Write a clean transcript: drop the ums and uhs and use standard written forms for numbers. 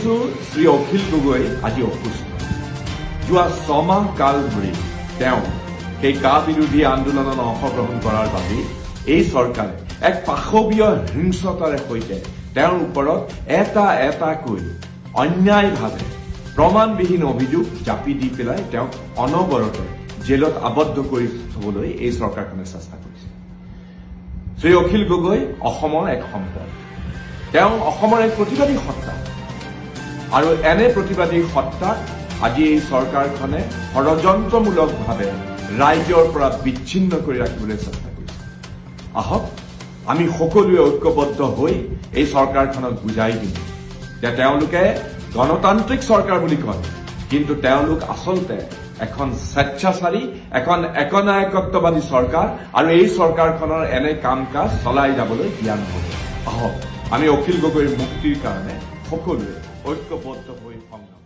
শুনিছো শ্ৰী অখিল গগৈ আজি অসুস্থ। যোৱা 6 মাহ কাল ধৰি তেওঁ সেই কা বিৰোধী আন্দোলনত অংশগ্ৰহণ কৰাৰ বাবে এই চৰকাৰে এক পাশৱীয় হিংসতাৰে সৈতে তেওঁৰ ওপৰত এটাকৈ অন্যায়ভাৱে প্ৰমাণবিহীন অভিযোগ জাপি দি পেলাই তেওঁক অনবৰতে জেলত আবদ্ধ কৰি থবলৈ এই চৰকাৰখনে চেষ্টা কৰিছে। শ্ৰী অখিল গগৈ অসমৰ এক সম্পদ, তেওঁ অসমৰ এক প্ৰতিবাদী সত্তা, আৰু এনে প্ৰতিবাদী সত্তাক আজি এই চৰকাৰখনে ষড়যন্ত্ৰমূলকভাৱে ৰাইজৰ পৰা বিচ্ছিন্ন কৰি ৰাখিবলৈ চেষ্টা কৰিছে। আহক আমি সকলোৱে ঐক্যবদ্ধ হৈ এই চৰকাৰখনক বুজাই দিম যে তেওঁলোকে গণতান্ত্ৰিক চৰকাৰ বুলি কয়, কিন্তু তেওঁলোক আচলতে এখন স্বেচ্ছাচাৰী, এখন একনায়কত্ববাদী চৰকাৰ, আৰু এই চৰকাৰখনৰ এনে কাম কাজ চলাই যাবলৈ দিয়া নহ'ব। আহক আমি অখিল গগৈৰ মুক্তিৰ কাৰণে সকলোৱে ঐক্যবদ্ধ হৈ সংগ্ৰাম